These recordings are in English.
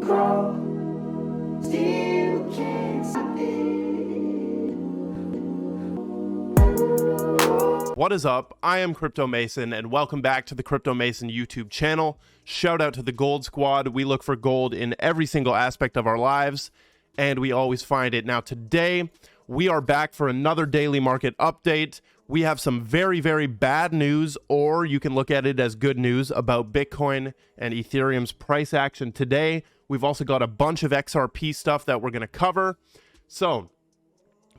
grow, still can't stop it. What is up? I am Crypto Mason, and welcome back to the Crypto Mason YouTube channel. Shout out to the Gold Squad. We look for gold in every single aspect of our lives, and we always find it. Now today, we are back for another daily market update. We have some very, very bad news, or you can look at it as good news about Bitcoin and Ethereum's price action today. We've also got a bunch of XRP stuff that we're going to cover. So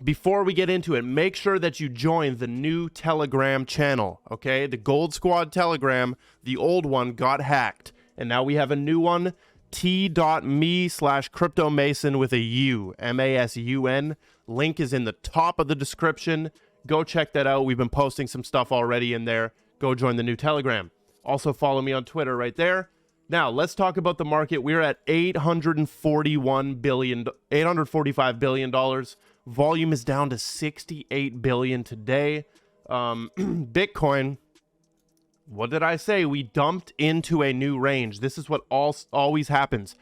before we get into it, make sure that you join the new Telegram channel, okay? The Gold Squad Telegram, the old one got hacked, and now we have a new one, t.me/cryptomason with a U, M-A-S-U-N. Link is in the top of the description. Go check that out. We've been posting some stuff already in there. Go join the new Telegram. Also follow me on Twitter right there. Now, let's talk about the market. We're at $845 billion. Volume is down to 68 billion today. Bitcoin, what did I say? We dumped into a new range. This is what always happens.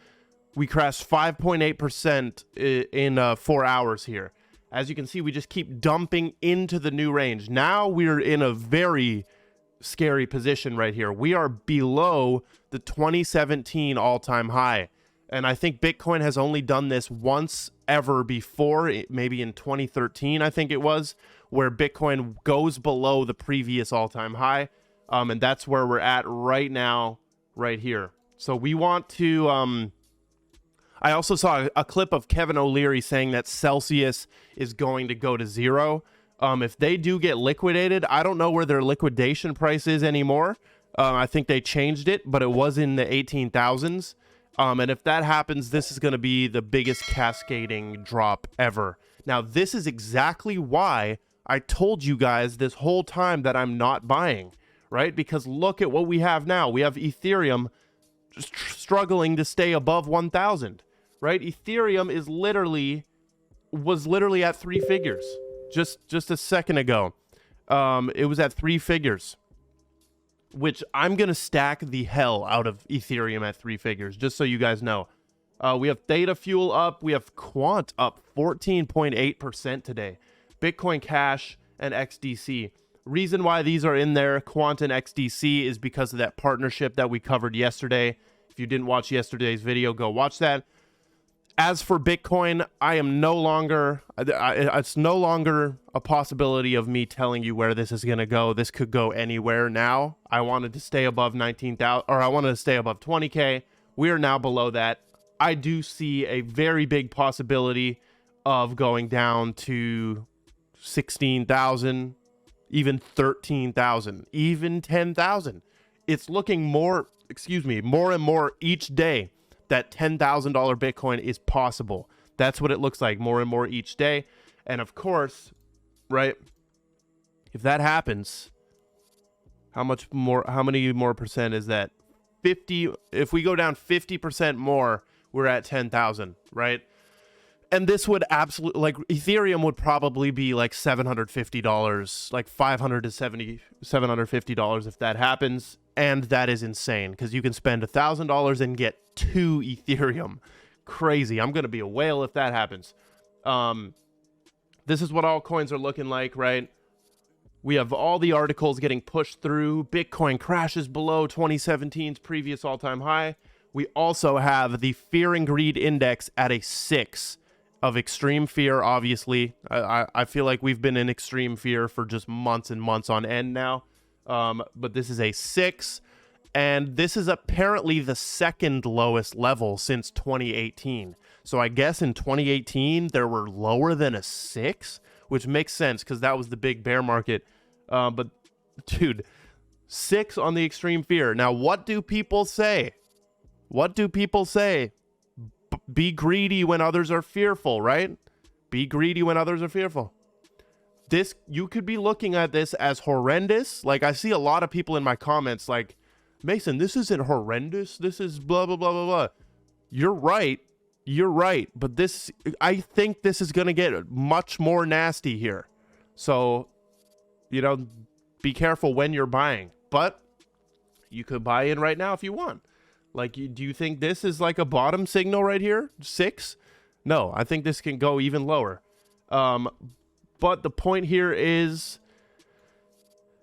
We crashed 5.8% in 4 hours here. As you can see, we just keep dumping into the new range. Now we're in a very scary position right here. We are below the 2017 all-time high. And I think Bitcoin has only done this once ever before, maybe in 2013, I think it was, where Bitcoin goes below the previous all-time high. And that's where we're at right now, right here. So we want to... I also saw a clip of Kevin O'Leary saying that Celsius is going to go to zero. If they do get liquidated, I don't know where their liquidation price is anymore. I think they changed it, but it was in the 18,000s. And if that happens, this is going to be the biggest cascading drop ever. Now, this is exactly why I told you guys this whole time that I'm not buying, right? Because look at what we have now. We have Ethereum struggling to stay above 1,000. Right? Ethereum was literally at 3 figures just a second ago. It was at 3 figures, which I'm going to stack the hell out of Ethereum at 3 figures, just so you guys know. We have Theta Fuel up. We have Quant up 14.8% today. Bitcoin Cash and XDC. Reason why these are in there, Quant and XDC, is because of that partnership that we covered yesterday. If you didn't watch yesterday's video, go watch that. As for Bitcoin, it's no longer a possibility of me telling you where this is going to go. This could go anywhere now. I wanted to stay above 19,000, or I wanted to stay above 20K. We are now below that. I do see a very big possibility of going down to 16,000, even 13,000, even 10,000. It's looking more and more each day that $10,000 Bitcoin is possible. That's what it looks like more and more each day. And of course, right, if that happens, how many more percent is that? 50. If we go down 50% more, we're at 10,000, right? And this would absolutely, like, Ethereum would probably be like $750, like $500 to $750 if that happens. And that is insane, because you can spend $1,000 and get 2 Ethereum. Crazy. I'm going to be a whale if that happens. This is what all coins are looking like, right? We have all the articles getting pushed through. Bitcoin crashes below 2017's previous all-time high. We also have the Fear and Greed Index at a 6 of extreme fear, obviously. I feel like we've been in extreme fear for just months and months on end now. But this is a 6, and this is apparently the second lowest level since 2018. So I guess in 2018 there were lower than a 6, which makes sense because that was the big bear market. But dude, 6 on the extreme fear. Now, what do people say? Be greedy when others are fearful, right? Be greedy when others are fearful. This, you could be looking at this as horrendous. Like, I see a lot of people in my comments like, Mason, this isn't horrendous. This is blah, blah, blah, blah, blah. You're right. But this, I think this is going to get much more nasty here. So, you know, be careful when you're buying. But you could buy in right now if you want. Like, do you think this is like a bottom signal right here? 6? No, I think this can go even lower. But the point here is,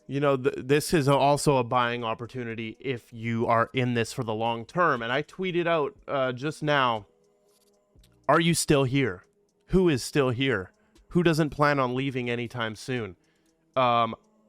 you know, this is also a buying opportunity if you are in this for the long term. And I tweeted out just now, are you still here? Who is still here? Who doesn't plan on leaving anytime soon?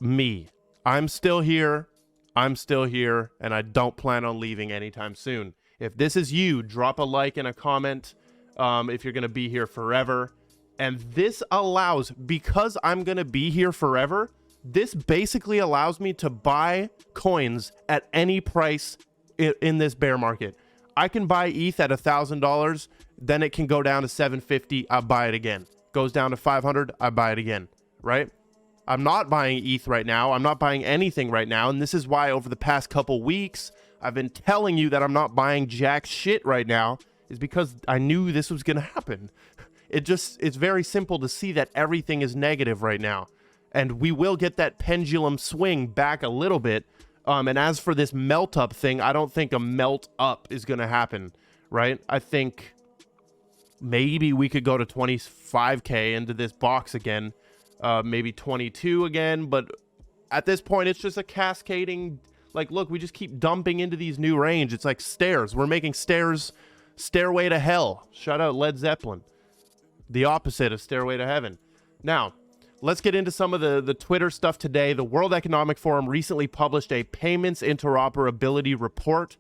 Me. I'm still here. I'm still here, and I don't plan on leaving anytime soon. If this is you, drop a like and a comment if you're going to be here forever. And this allows, because I'm going to be here forever, this basically allows me to buy coins at any price in this bear market. I can buy ETH at $1,000, then it can go down to 750. I buy it again. Goes down to 500. I buy it again. Right? I'm not buying ETH right now. I'm not buying anything right now. And this is why over the past couple weeks, I've been telling you that I'm not buying jack shit right now, is because I knew this was going to happen. It's very simple to see that everything is negative right now. And we will get that pendulum swing back a little bit. And as for this melt up thing, I don't think a melt up is going to happen, right? I think maybe we could go to 25K into this box again. Maybe 22 again, but at this point it's just a cascading, like, look, we just keep dumping into these new range. It's like stairs. We're making stairs, stairway to hell. Shout out Led Zeppelin. The opposite of Stairway to Heaven. Now, let's get into some of the Twitter stuff today. The World Economic Forum recently published a payments interoperability report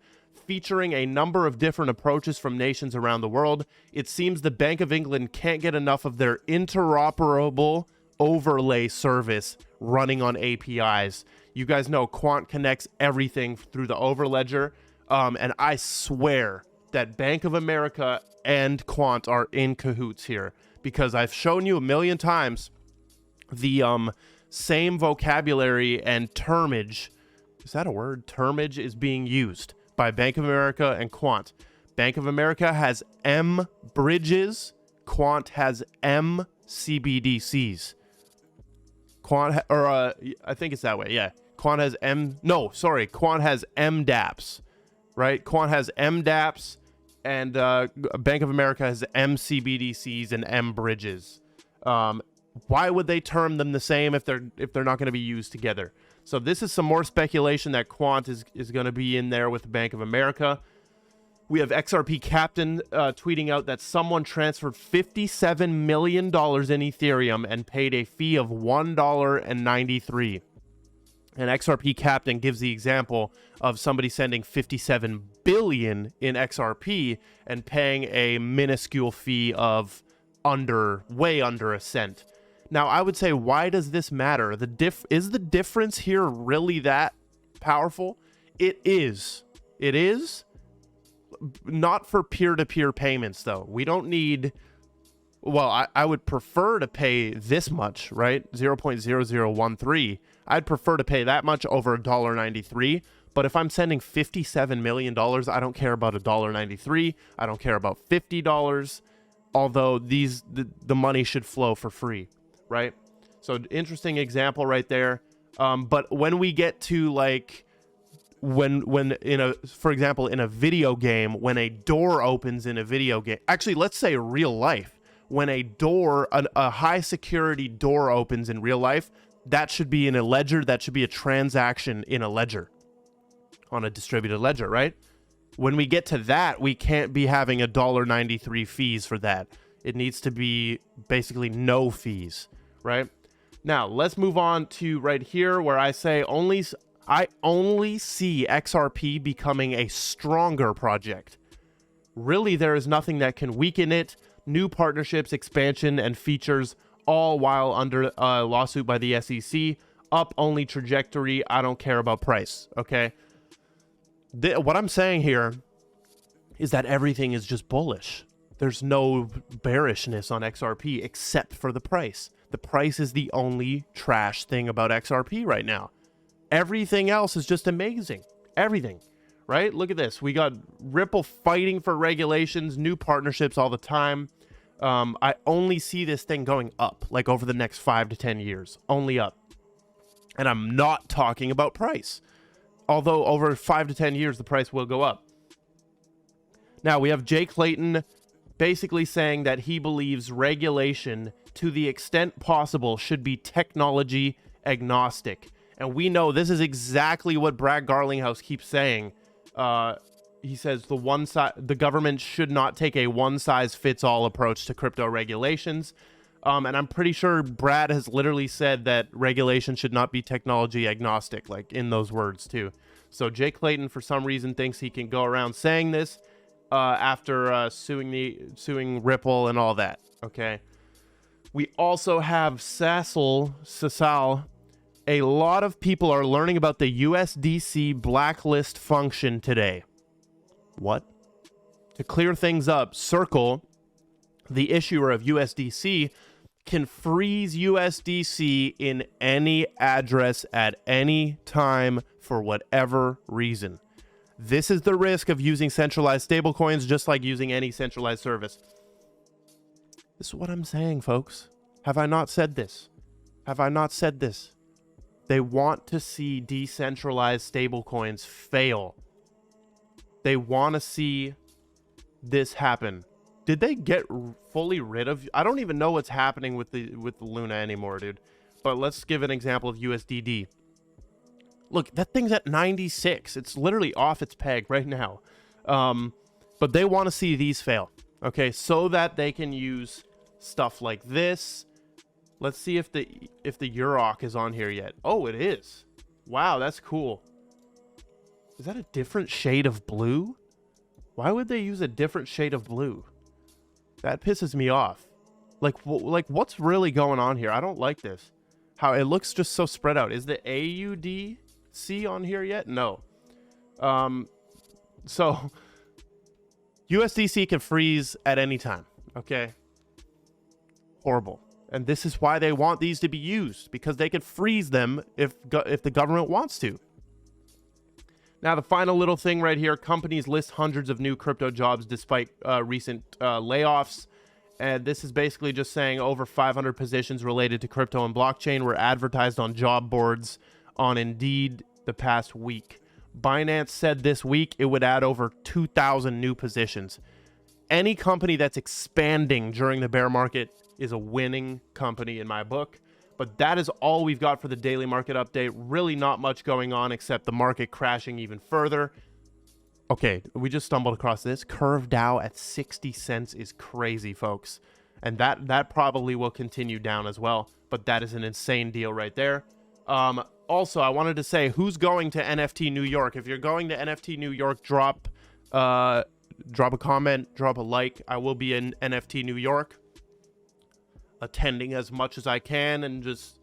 featuring a number of different approaches from nations around the world. It seems the Bank of England can't get enough of their interoperable overlay service running on APIs. You guys know Quant connects everything through the Overledger, and I swear that Bank of America and Quant are in cahoots here, because I've shown you a million times the same vocabulary and termage, is that a word? Termage is being used by Bank of America and Quant. Bank of America has M bridges, Quant has M CBDCs. I think it's that way. Yeah. Quant has Quant has MDApps, right? Quant has MDApps, and Bank of America has MCBDCs and M bridges. Why would they term them the same if they're not going to be used together? So this is some more speculation that Quant is going to be in there with Bank of America. We have XRP Captain tweeting out that someone transferred $57 million in Ethereum and paid a fee of $1.93. And XRP Captain gives the example of somebody sending 57 billion in XRP and paying a minuscule fee of way under a cent. Now, I would say, why does this matter? Is the difference here really that powerful? It is. It is. Not for peer-to-peer payments, though. We don't need... Well, I would prefer to pay this much, right? 0.0013. I'd prefer to pay that much over $1.93. But if I'm sending $57 million, I don't care about $1.93. I don't care about $50. Although the money should flow for free, right? So interesting example right there. But when we get to like... When for example, in a video game, when a door opens in a video game, actually, let's say real life, when a high security door opens in real life, that should be in a ledger. That should be a transaction in a ledger, on a distributed ledger, right? When we get to that, we can't be having $1.93 fees for that. It needs to be basically no fees, right? Now, let's move on to right here where I say I only see XRP becoming a stronger project. Really, there is nothing that can weaken it. New partnerships, expansion, and features, all while under a lawsuit by the SEC. Up only trajectory. I don't care about price, okay? What I'm saying here is that everything is just bullish. There's no bearishness on XRP except for the price. The price is the only trash thing about XRP right now. Everything else is just amazing. Everything, right? Look at this. We got Ripple fighting for regulations, new partnerships all the time. I only see this thing going up, like over the next 5 to 10 years, only up. And I'm not talking about price. Although over 5 to 10 years, the price will go up. Now, we have Jay Clayton basically saying that he believes regulation, to the extent possible, should be technology agnostic. And we know this is exactly what Brad Garlinghouse keeps saying. He says the government should not take a one-size-fits-all approach to crypto regulations. And I'm pretty sure Brad has literally said that regulation should not be technology agnostic, like in those words too. So Jay Clayton, for some reason, thinks he can go around saying this after suing Ripple and all that. Okay. We also have Sasal. A lot of people are learning about the USDC blacklist function today. What? To clear things up, Circle, the issuer of USDC, can freeze USDC in any address at any time for whatever reason. This is the risk of using centralized stablecoins, just like using any centralized service. This is what I'm saying, folks. Have I not said this? Have I not said this? They want to see decentralized stablecoins fail. They want to see this happen. Did they get fully rid of... I don't even know what's happening with the Luna anymore, dude. But let's give an example of USDD. Look, that thing's at 96. It's literally off its peg right now. But they want to see these fail. Okay, so that they can use stuff like this. Let's see if the UROC is on here yet. Oh, it is. Wow, that's cool. Is that a different shade of blue? Why would they use a different shade of blue? That pisses me off. Like what's really going on here? I don't like this. How it looks just so spread out. Is the AUDC on here yet? No. So USDC can freeze at any time. Okay. Horrible. And this is why they want these to be used, because they can freeze them if the government wants to. Now, the final little thing right here, companies list hundreds of new crypto jobs despite recent layoffs. And this is basically just saying over 500 positions related to crypto and blockchain were advertised on job boards on Indeed the past week. Binance said this week it would add over 2,000 new positions. Any company that's expanding during the bear market is a winning company in my book. But that is all we've got for the daily market update. Really not much going on except the market crashing even further. Okay, we just stumbled across this. Curve Dow at 60 cents is crazy, folks. And that probably will continue down as well. But that is an insane deal right there. Also, I wanted to say, who's going to NFT New York? If you're going to NFT New York, drop a comment, drop a like. I will be in NFT New York, attending as much as I can and just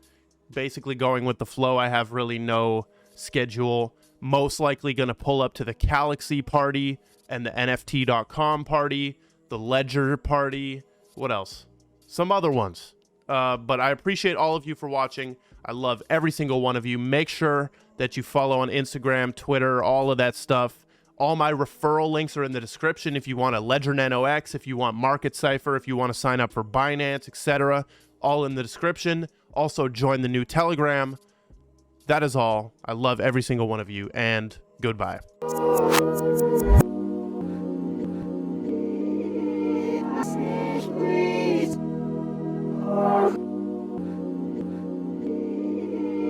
basically going with the flow. I have really no schedule. Most likely going to pull up to the Galaxy party and the NFT.com party, the Ledger party. What else? Some other ones. But I appreciate all of you for watching. I love every single one of you. Make sure that you follow on Instagram, Twitter, all of that stuff. All my referral links are in the description if you want a Ledger Nano X, if you want Market Cipher, if you want to sign up for Binance, etc. All in the description. Also, join the new Telegram. That is all. I love every single one of you, and goodbye.